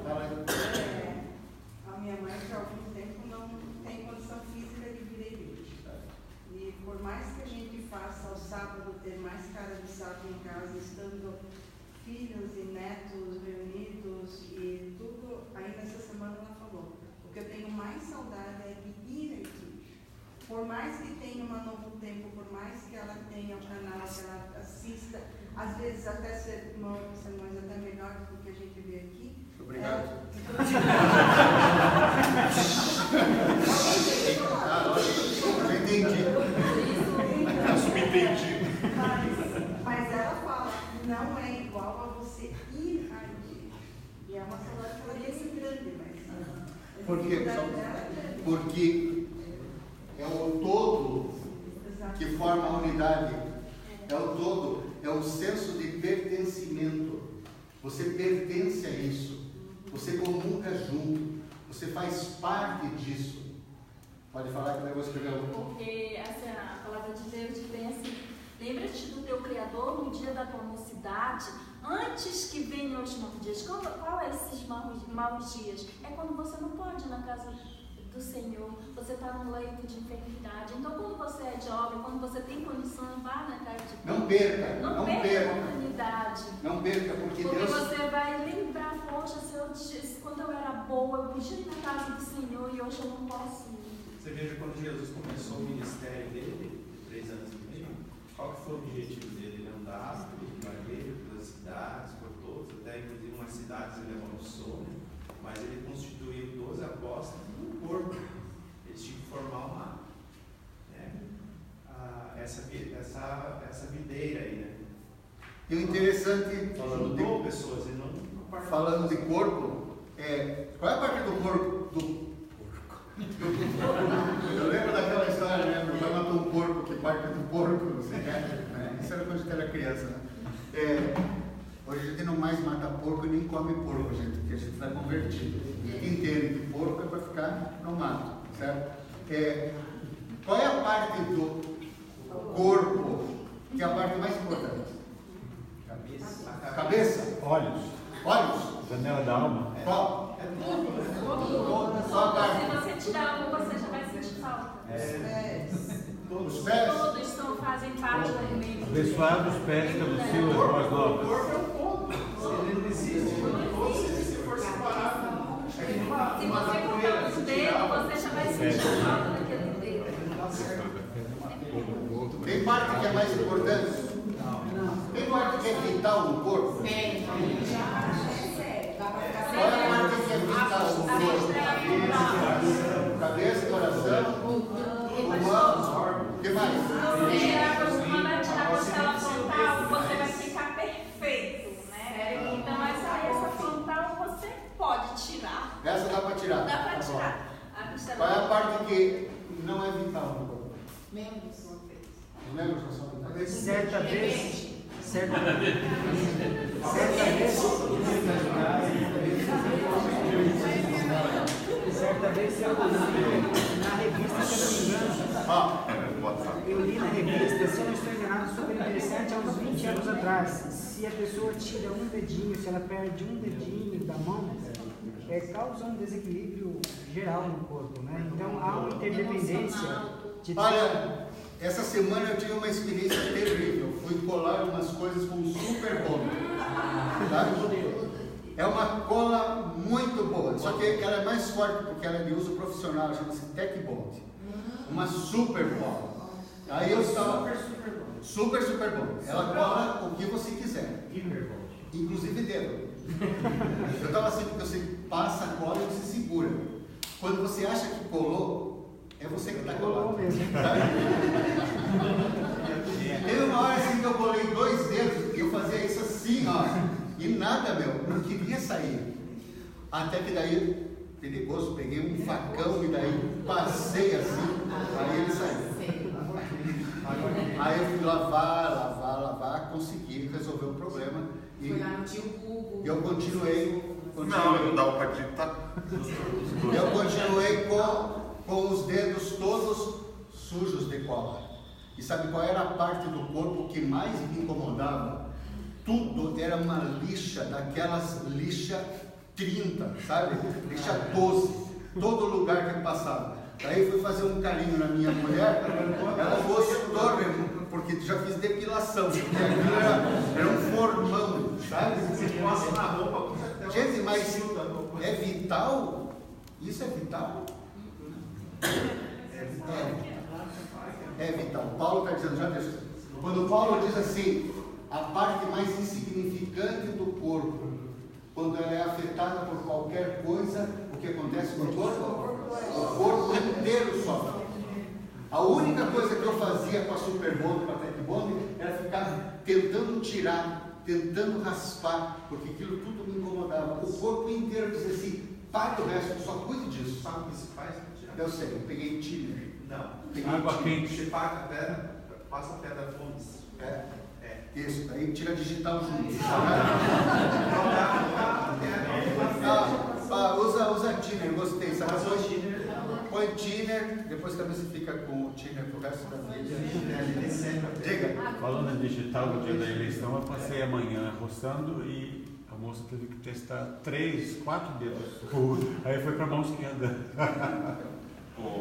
A minha mãe, já há algum tempo, não tem condição física de vir à igreja. E por mais que a gente por mais que tenha uma Novo Tempo, por mais que ela tenha um canal, que ela assista, às vezes até sermões até melhores do que a gente vê aqui. Obrigado. Eu entendi. Eu subentendi. Mas ela fala, não é igual a você ir à igreja. E é uma saudade que ela tem grande, mas... Por quê? Porque é o todo que forma a unidade. É o todo, é o senso de pertencimento. Você pertence a isso. Você comunga junto. Você faz parte disso. Pode falar que eu vou escrever outro. Porque assim, a palavra de Deus vem assim: lembra-te do teu Criador no dia da tua mocidade, antes que venham os maus dias. Qual é esses maus dias? É quando você não pode ir na casa do Senhor, você está no leito de enfermidade. Então, quando você é jovem, quando você tem condição, vá na casa de Deus. Não perca, não perca a oportunidade. Não perca, porque Deus... você vai lembrar, poxa, quando eu era boa, eu podia ir na casa do Senhor e hoje eu não posso ir. Você veja quando Jesus começou o ministério dele, de 3 anos e meio, qual que foi o objetivo dele? Ele andava pelo Evangelho, pelas cidades, por todos, até inclusive umas cidades ele avançou, mas ele constituiu 12 apóstolos no corpo. Eles tinham que formar essa videira aí, né? E o interessante, falando de corpo, qual é a parte do corpo? Eu lembro daquela história, né? Meu pai matou um porco, que parte do porco, você quer? Isso era quando a gente era criança, né? Hoje a gente não mais mata porco e nem come porco, gente, porque a gente está convertido. A gente entende que porco é para ficar no mato, certo? Qual é a parte do corpo que é a parte mais importante? Cabeça? Olhos. Janela da alma. Qual? Se você tirar um, você já vai sentir falta. Os pés? Todos fazem parte do meio. Abençoado os pés pelos seus, irmãos novos. O corpo é um ponto. Ele não existe. Se for separado, é que se você cortar os dedos, você já vai sentir falta daquele dedo. Tem parte que é mais importante? Tem parte que é vital no corpo? Tem. Qual é a parte que é vital no corpo? Cabeça, coração, pulmão, o que mais? Você acostumando a tirar a costela frontal, você vai ficar perfeito, né? Então essa frontal você pode tirar. Essa dá para tirar? Dá para tirar. Qual é a parte que não é vital no corpo? Membros. Os membros não são vitais? Certa vez, na revista, se eu não me engano, eu li na revista, se eu não estou enganado, super interessante, há uns 20 anos atrás, se a pessoa tira um dedinho, se ela perde um dedinho da mão, causa um desequilíbrio geral no corpo, né? Então há uma interdependência. Olha, essa semana eu tive uma experiência terrível. Fui colar umas coisas com super bond. Tá? É uma cola muito boa, só que ela é mais forte porque ela é de uso profissional, chama-se Tech Bond. Uma super bond. Aí eu estava super bond. Ela cola o que você quiser, inclusive dedo. Eu estava assim, porque você passa a cola e você segura. Quando você acha que colou, é você que está colado. Teve uma hora assim que eu colei 2 dedos e eu fazia isso assim, ó. E nada, não queria sair. Até que daí, perigoso, peguei um facão e daí passei assim, aí ele saiu. Aí eu fui lavar, consegui resolver o problema. E foi lá no tio Google. Eu continuei. Não, não dava para digitar. Eu continuei com os dedos todos sujos de cola. E sabe qual era a parte do corpo que mais me incomodava? Tudo era uma lixa, daquelas lixa 30, sabe? Lixa 12, todo lugar que passava. Daí fui fazer um carinho na minha mulher, ela gostou, porque já fiz depilação, porque aquilo era um formão, sabe? Você passa na roupa. Gente, mas é vital? Isso é vital? é vital. Paulo está dizendo, já deixa. Quando Paulo diz assim, a parte mais insignificante do corpo, quando ela é afetada por qualquer coisa, o que acontece no corpo? O corpo inteiro sofre. A única coisa que eu fazia com a Superbond e com a Tecbond era ficar tentando tirar, tentando raspar, porque aquilo tudo me incomodava. O corpo inteiro dizia assim, para o resto, só cuide disso. Sabe o que se faz? Eu sei, eu peguei tiner. Não. Peguei água tiner. quente. Você paga a pedra, passa a pedra fundo. Isso, aí tira digital junto. Usa tiner, gostei. Põe tiner, depois também você fica com o tiner pro resto da vida. Diga. Falando em digital, no dia da eleição, eu passei a manhã roçando e a moça teve que testar 3, 4 dedos. Aí foi para a mão esquerda.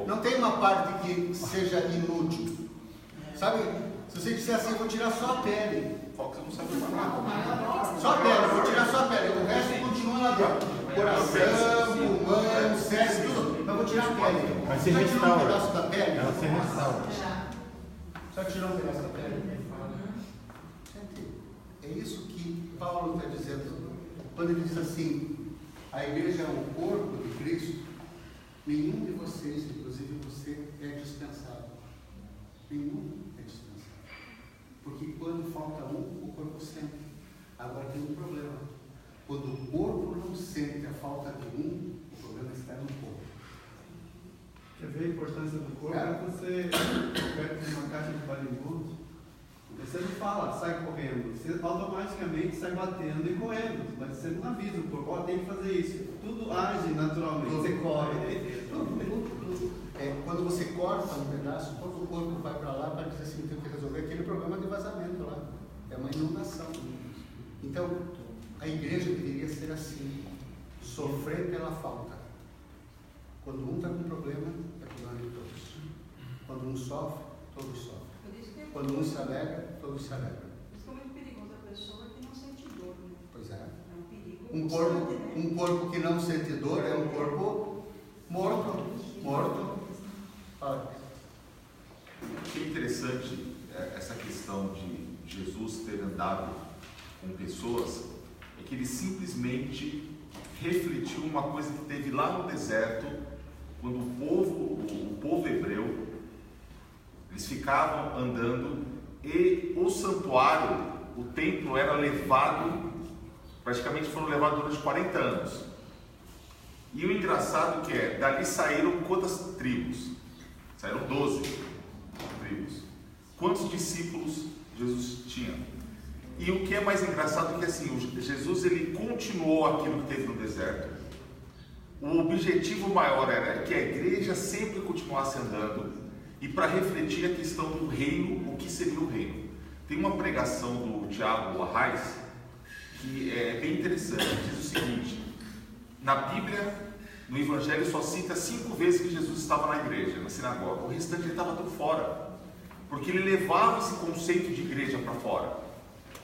Não tem uma parte que seja inútil. Sabe, se você disser assim, eu vou tirar só a pele. Fox não sabe falar. Só a pele, eu vou tirar só a pele. O resto continua lá dentro. Coração, pulmão, cérebro, tudo. Mas eu vou tirar a pele. Mas se Só restaura. tirar um pedaço da pele. Ela se restaura. Só tirar um pedaço da pele. Gente, é isso que Paulo está dizendo. Quando ele diz assim, a igreja é o corpo de Cristo, nenhum de vocês, inclusive você, é dispensável. Nenhum é dispensável. Porque quando falta um, o corpo sente. Agora tem um problema. Quando o corpo não sente a falta de um, o problema está no corpo. Quer ver a importância do corpo? Quando você pega uma caixa de balimbus, você não fala, sai correndo. Você automaticamente sai batendo e correndo. Mas você não avisa o corpo, tem que fazer isso. Tudo age naturalmente. Você corre. Quando você corta um pedaço, todo o corpo vai para lá para dizer assim, tem que resolver aquele problema de vazamento lá. É uma inundação. Então, a igreja deveria ser assim, sofrer pela falta. Quando um está com problema, é problema de todos. Quando um sofre, todos sofrem. Quando um se alegra, todos se alegram. Isso é muito perigoso a pessoa que não sente dor, né? Pois é. É um perigo. Um corpo que não sente dor é um corpo morto. Morto. Olha. O que é interessante essa questão de Jesus ter andado com pessoas é que ele simplesmente refletiu uma coisa que teve lá no deserto, quando o povo hebreu, eles ficavam andando e o santuário, o templo era levado, praticamente foram levados durante 40 anos. E o engraçado que é, dali saíram quantas tribos? Saíram 12 tribos. Quantos discípulos Jesus tinha? E o que é mais engraçado é que assim, Jesus ele continuou aquilo que teve no deserto. O objetivo maior era que a igreja sempre continuasse andando e para refletir a questão do reino, o que seria o reino. Tem uma pregação do Tiago Arraes que é bem interessante, diz o seguinte: na Bíblia, no Evangelho só cita 5 vezes que Jesus estava na igreja, na sinagoga, o restante ele estava tudo fora, porque ele levava esse conceito de igreja para fora.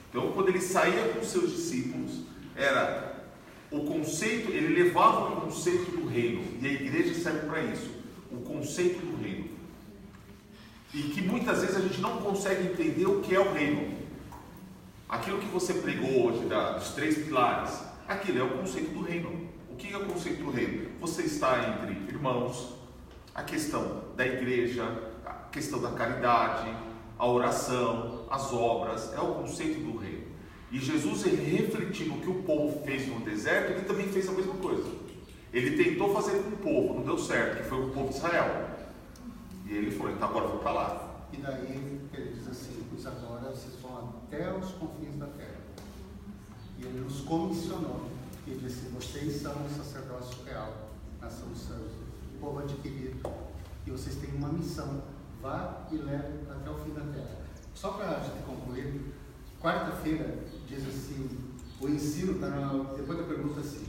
Então, quando ele saía com seus discípulos, era o conceito, ele levava o conceito do reino, e a igreja serve para isso, o conceito do reino. E que muitas vezes a gente não consegue entender o que é o reino. Aquilo que você pregou hoje, dos 3 pilares, aquilo é o conceito do reino. O que é o conceito do reino? Você está entre irmãos, a questão da igreja, a questão da caridade, a oração, as obras, é o conceito do reino. E Jesus, ele refletindo o que o povo fez no deserto, ele também fez a mesma coisa. Ele tentou fazer com o povo, não deu certo, que foi o povo de Israel. E ele falou, então agora eu vou para lá. E daí ele diz assim, pois agora vocês vão até os confins da terra. E ele nos comissionou. E disse, vocês são o sacerdócio real, nação santa, povo adquirido. E vocês têm uma missão. Vá e leve até o fim da terra. Só para a gente concluir, quarta-feira diz assim, o ensino, depois da pergunta assim,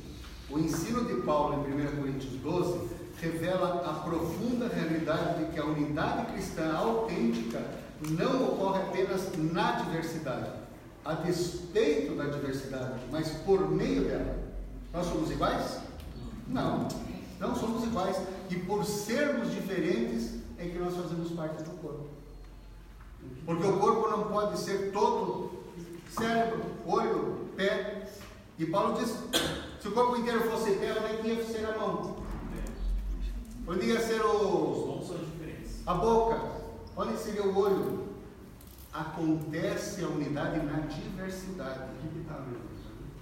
o ensino de Paulo em 1 Coríntios 12 revela a profunda realidade de que a unidade cristã autêntica não ocorre apenas na diversidade, a despeito da diversidade, mas por meio dela. Nós somos iguais? Não, não somos iguais. E por sermos diferentes é que nós fazemos parte do corpo. Porque o corpo não pode ser todo cérebro, olho, pé. E Paulo diz, se o corpo inteiro fosse pé, onde é que ia ser a mão? Onde ia ser a boca? Onde seria o olho? Acontece a unidade na diversidade.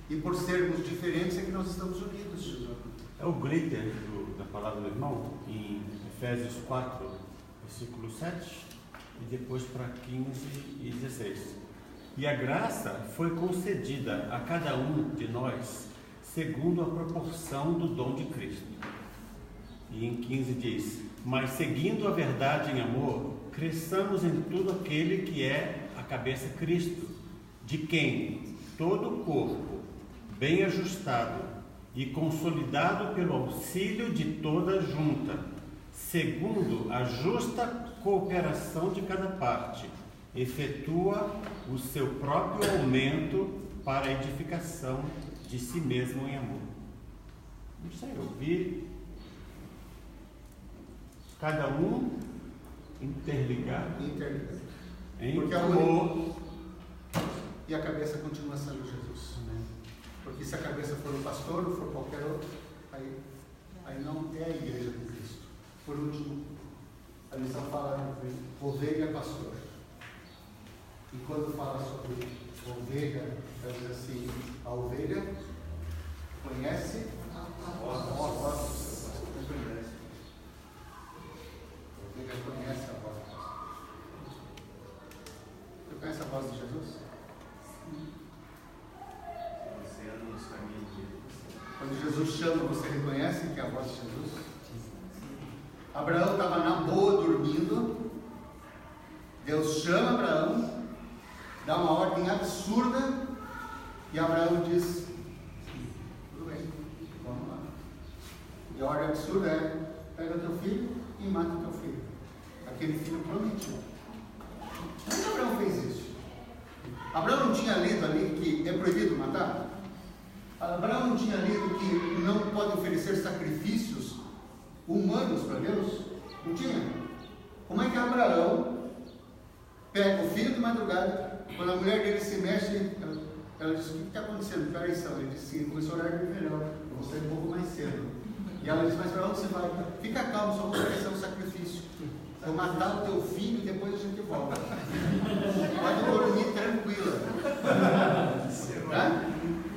E por sermos diferentes é que nós estamos unidos. É o glitter da palavra do irmão, em Efésios 4, versículo 7, e depois para 15 e 16. E a graça foi concedida a cada um de nós segundo a proporção do dom de Cristo. E em 15 diz: mas seguindo a verdade em amor, cresçamos em tudo aquele que é a cabeça Cristo, de quem todo o corpo, bem ajustado e consolidado pelo auxílio de toda junta, segundo a justa cooperação de cada parte, efetua o seu próprio aumento para a edificação de si mesmo em amor. Não sei, eu vi cada um interligado em porque amor. E a cabeça continua sendo Jesus. Porque se a cabeça for o pastor ou for qualquer outro, aí não é a igreja de Cristo. Por último, a lição fala ovelha pastor. E quando fala sobre ovelha, ela diz assim: a ovelha conhece a voz do seu pastor. A ovelha conhece a voz do pastor. Você conhece a voz de Jesus? Você anda nos caminhos dele. Quando Jesus chama, você reconhece que é a voz de Jesus? Abraão estava na boa dormindo. Deus chama Abraão, dá uma ordem absurda, e Abraão diz: tudo bem, vamos lá. E a ordem absurda é: pega teu filho e mata teu filho, aquele filho prometido. Mas Abraão fez isso. Abraão não tinha lido ali que é proibido matar? Abraão não tinha lido que não pode oferecer sacrifícios humanos para Deus? Não tinha? Como é que Abraão pega o filho de madrugada, quando a mulher dele se mexe, ela diz: o que está acontecendo? Peraí, ele disse: sim, começou a horário de verão, eu vou sair um pouco mais cedo. E ela diz: mas para onde você vai? Fica calmo, só vou oferecer um sacrifício. Vou matar o teu filho e depois a gente volta. Pode dormir tranquila.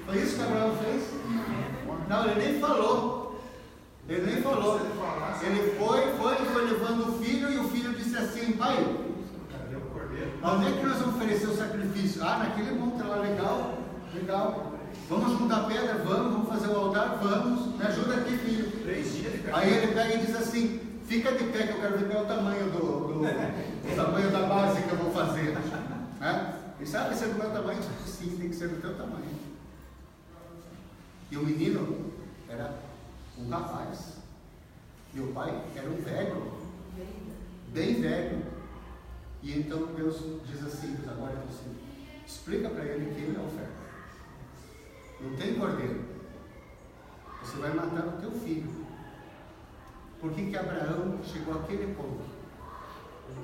Foi isso que Abraão fez? Não, ele nem falou. Ele nem falou. Ele foi levando o filho, e o filho disse assim: pai, onde é que nós vamos oferecer o sacrifício? Ah, naquele monte lá, legal. Vamos juntar pedra? Vamos fazer o altar? Vamos. Me ajuda aqui, filho. 3 dias de casa. Aí ele pega e diz assim: fica de pé que eu quero ver qual é o tamanho o tamanho da base que eu vou fazer. Ele sabe se é do meu tamanho? Sim, tem que ser do teu tamanho. E o menino era um rapaz. E o pai era um velho. Bem velho. E então Deus diz assim: agora assim, explica para ele que ele é a oferta. Não tem cordeiro. Você vai matar o teu filho. Por que Abraão chegou àquele ponto?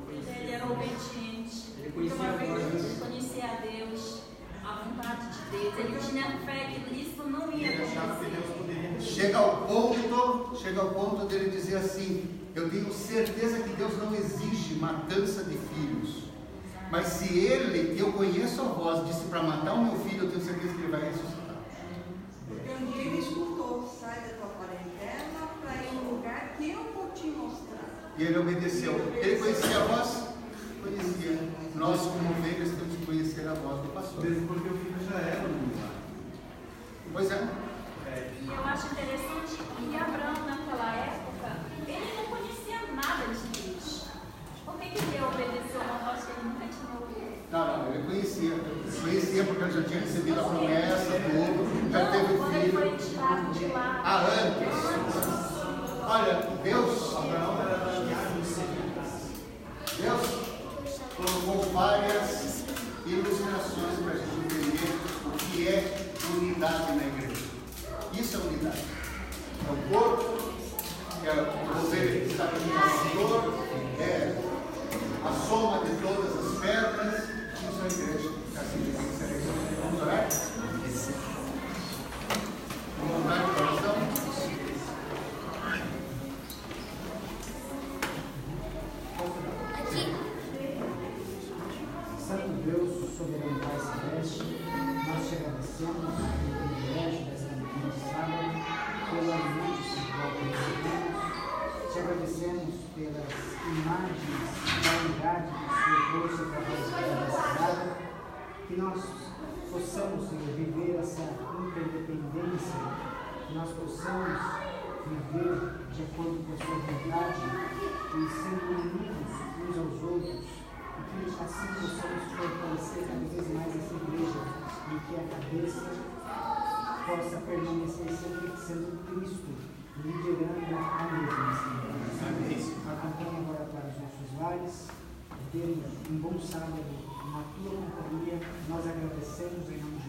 Ele era obediente. Ele conhecia a Deus, a vontade de Deus. Ele tinha fé que isso não ia acontecer. Chega ao ponto dele dizer assim: eu tenho certeza que Deus não exige matança de filhos. Mas se ele, que eu conheço a voz, disse para matar o meu filho, eu tenho certeza que ele vai ressuscitar. Porque um dia ele escutou: sai da tua parentela para ir no lugar que eu vou te mostrar. E ele obedeceu. Ele conhecia a voz? Conhecia. Nós, como ovelhas, temos que conhecer a voz do pastor. Mesmo porque o filho já era um milagre. Pois é. E eu acho interessante que Abraão, naquela época, ele não conhecia nada de Deus. Por que ele obedeceu uma voz que ele nunca tinha ouvido? Não, ele conhecia. Conhecia porque ele já tinha recebido a promessa, tudo. Já teve o filho. Ele foi tirado de lá. Antes. Olha, Deus colocou várias ilustrações para a gente entender o que é unidade na igreja. Isso é unidade. É o corpo, é a ovelha que está com o pastor, é a soma de todas as peças. soberano Pai Celeste, nós te agradecemos pelo privilégio desta manhã de sábado, pelo alimento espiritual que recebemos. Te agradecemos pelas imagens da unidade que o Senhor trouxe através dessa cidade, que nós possamos, Senhor, viver essa interdependência, que nós possamos viver de acordo com a sua vontade e sendo unidos uns aos outros, e que assim possamos fortalecer cada vez mais essa igreja, em que a cabeça possa permanecer sempre sendo Cristo, liderando a mesma, Senhor. Acompanhe agora para os nossos lares, dê um bom sábado na tua companhia. Nós agradecemos em nome de